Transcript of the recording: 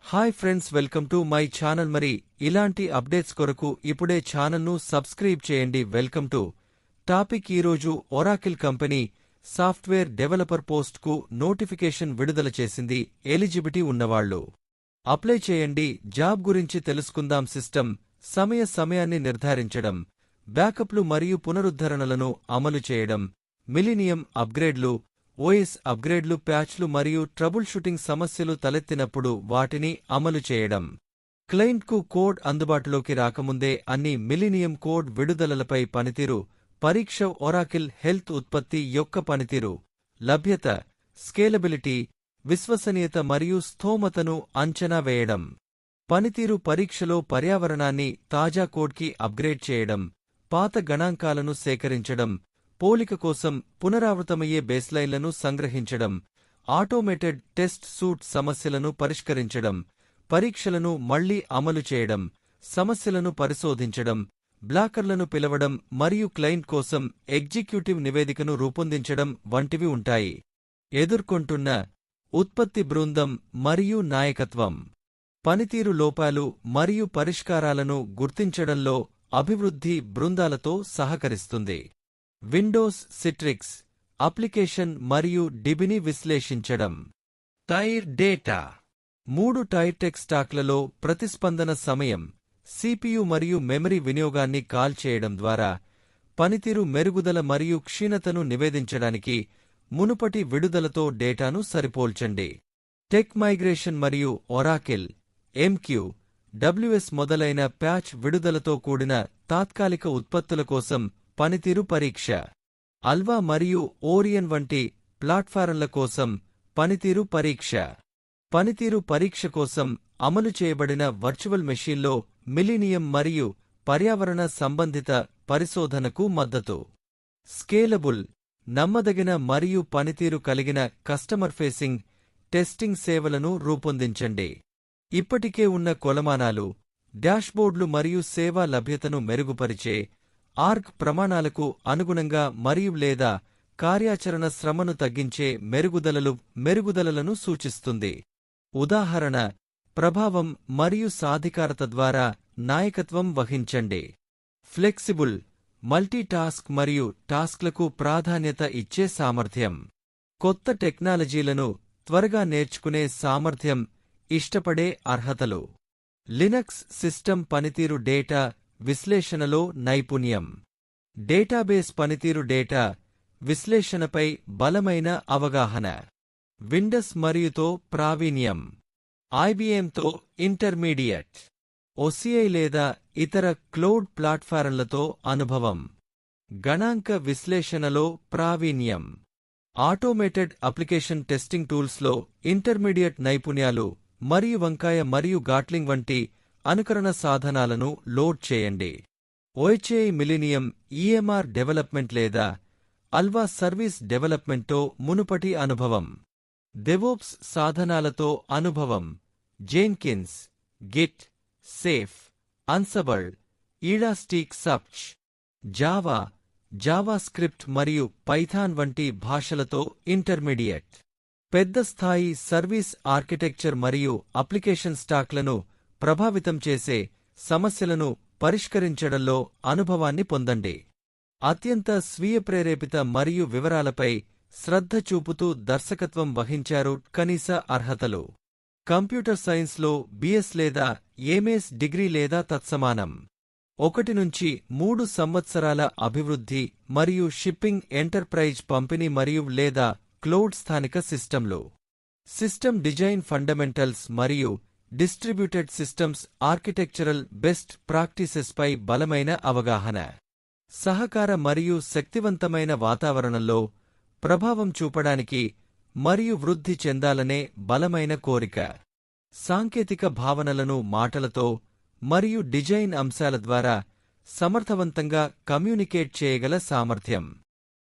Hi friends, welcome to my channel. మరి ఇలాంటి updates కొరకు ఇప్పుడే ఛానల్ను సబ్స్క్రైబ్ చేయండి. Welcome to topic. ఈరోజు ఒరాకిల్ కంపెనీ సాఫ్ట్వేర్ డెవలపర్ పోస్ట్కు నోటిఫికేషన్ విడుదల చేసింది. ఎలిజిబిలిటీ ఉన్నవాళ్లు అప్లై చేయండి. జాబ్ గురించి తెలుసుకుందాం. సిస్టమ్ సమయాన్ని నిర్ధారించడం, బ్యాకప్లు మరియు పునరుద్ధరణలను అమలు చేయడం, మిలీనియం అప్గ్రేడ్లు, ఓఎస్ అప్గ్రేడ్లు, ప్యాచ్లు మరియు ట్రబుల్ షూటింగ్ సమస్యలు తలెత్తినప్పుడు వాటిని అమలు చేయడం. క్లయింట్కు కోడ్ అందుబాటులోకి రాకముందే అన్ని మిలీనియం కోడ్ విడుదలలపై పనితీరు పరీక్ష. ఒరాకిల్ హెల్త్ ఉత్పత్తి యొక్క పనితీరు, లభ్యత, స్కేలబిలిటీ, విశ్వసనీయత మరియు స్థోమతను అంచనా వేయడం. పనితీరు పరీక్షలో పర్యావరణాన్ని తాజా కోడ్కి అప్గ్రేడ్ చేయడం, పాత గణాంకాలను సేకరించడం, పోలిక కోసం పునరావృతమయ్యే బేస్లైన్లను సంగ్రహించడం, ఆటోమేటెడ్ టెస్ట్ సూట్ సమస్యలను పరిష్కరించడం, పరీక్షలను మళ్లీ అమలు చేయడం, సమస్యలను పరిశోధించడం, బ్లాకర్లను పిలవడం మరియు క్లయింట్ కోసం ఎగ్జిక్యూటివ్ నివేదికను రూపొందించడం వంటివి ఉంటాయి. ఎదుర్కొంటున్న ఉత్పత్తి బృందం మరియు నాయకత్వం. పనితీరు లోపాలు మరియు పరిష్కారాలను గుర్తించడంలో అభివృద్ధి బృందాలతో సహకరిస్తుంది. విండోస్ సిట్రిక్స్ అప్లికేషన్ మరియు డిబిని విశ్లేషించడం. Tier data. 3 టైర్ టెక్ స్టాక్లలో ప్రతిస్పందన సమయం, సిపియు మరియు మెమరీ వినియోగాన్ని కాల్ చేయడం ద్వారా పనితీరు మెరుగుదల మరియు క్షీణతను నివేదించడానికి మునుపటి విడుదలతో డేటాను సరిపోల్చండి. టెక్ మైగ్రేషన్ మరియు ఒరాకిల్ ఎంక్యూ డబ్ల్యూఎస్ మొదలైన ప్యాచ్ విడుదలతో కూడిన తాత్కాలిక ఉత్పత్తుల కోసం పనితీరు పరీక్ష. అల్వా మరియు ఓరియన్ వంటి ప్లాట్ఫారంల కోసం పనితీరు పరీక్ష. పనితీరు పరీక్ష కోసం అమలు చేయబడిన వర్చువల్ మెషీన్లో మిలీనియం మరియు పర్యావరణ సంబంధిత పరిశోధనకు మద్దతు. స్కేలబుల్, నమ్మదగిన మరియు పనితీరు కలిగిన కస్టమర్ ఫేసింగ్ టెస్టింగ్ సేవలను రూపొందించండి. ఇప్పటికే ఉన్న కొలమానాలు, డాష్బోర్డ్లు మరియు సేవా లభ్యతను మెరుగుపరిచే ఆర్గ్ ప్రమాణాలకు అనుగుణంగా మరియు లేదా కార్యాచరణ శ్రమను తగ్గించే మెరుగుదలలను సూచిస్తుంది. ఉదాహరణ, ప్రభావం మరియు సాధికారత ద్వారా నాయకత్వం వహించండి. ఫ్లెక్సిబుల్, మల్టీటాస్క్ మరియు టాస్క్లకు ప్రాధాన్యత ఇచ్చే సామర్థ్యం. కొత్త టెక్నాలజీలను త్వరగా నేర్చుకునే సామర్థ్యం. ఇష్టపడే అర్హతలు. లినక్స్ సిస్టమ్ పనితీరు, డేటా విశ్లేషణలో నైపుణ్యం. డేటాబేస్ పనితీరు, డేటా విశ్లేషణపై బలమైన అవగాహన. విండోస్ మరియుతో ప్రావీణ్యం. ఐబిఎంతో ఇంటర్మీడియట్. ఓసిఐ లేదా ఇతర క్లౌడ్ ప్లాట్ఫారంలతో అనుభవం. గణాంక విశ్లేషణలో ప్రావీణ్యం. ఆటోమేటెడ్ అప్లికేషన్ టెస్టింగ్ టూల్స్లో ఇంటర్మీడియట్ నైపుణ్యాలు మరియు వంకాయ మరియు గాట్లింగ్ వంటి అనుకరణ సాధనాలను లోడ్ చేయండి. ఓహెచ్ఏఐ మిలీనియం ఈఎంఆర్ డెవలప్మెంట్ లేదా అల్వా సర్వీస్ డెవలప్మెంట్తో మునుపటి అనుభవం. డెవోప్స్ సాధనాలతో అనుభవం. Jenkins, Git, Chef, Ansible, elastic search. Java, JavaScript మరియు పైథాన్ వంటి భాషలతో ఇంటర్మీడియట్. పెద్ద స్థాయి సర్వీస్ ఆర్కిటెక్చర్ మరియు అప్లికేషన్ స్టాక్లను ప్రభావితం చేసే సమస్యలను పరిష్కరించడంలో అనుభవాన్ని పొందండి. అత్యంత స్వీయప్రేరేపిత మరియు వివరాలపై శ్రద్ధ చూపుతూ దర్శకత్వం వహించారు. కనీస అర్హతలు. కంప్యూటర్ సైన్స్లో బిఎస్ లేదా ఎంఎస్ డిగ్రీ లేదా తత్సమానం. 1 నుంచి 3 సంవత్సరాల అభివృద్ధి మరియు షిప్పింగ్, ఎంటర్ప్రైజ్ పంపిణీ మరియు లేదా క్లౌడ్ స్థానిక సిస్టమ్లు. సిస్టమ్ డిజైన్ ఫండమెంటల్స్ మరియు డిస్ట్రిబ్యూటెడ్ సిస్టమ్స్ ఆర్కిటెక్చరల్ బెస్ట్ ప్రాక్టీసెస్పై బలమైన అవగాహన. సహకార మరియు శక్తివంతమైన వాతావరణంలో ప్రభావం చూపడానికి మరియు వృద్ధి చెందాలనే బలమైన కోరిక. సాంకేతిక భావనలను మాటలతో మరియు డిజైన్ అంశాల ద్వారా సమర్థవంతంగా కమ్యూనికేట్ చేయగల సామర్థ్యం.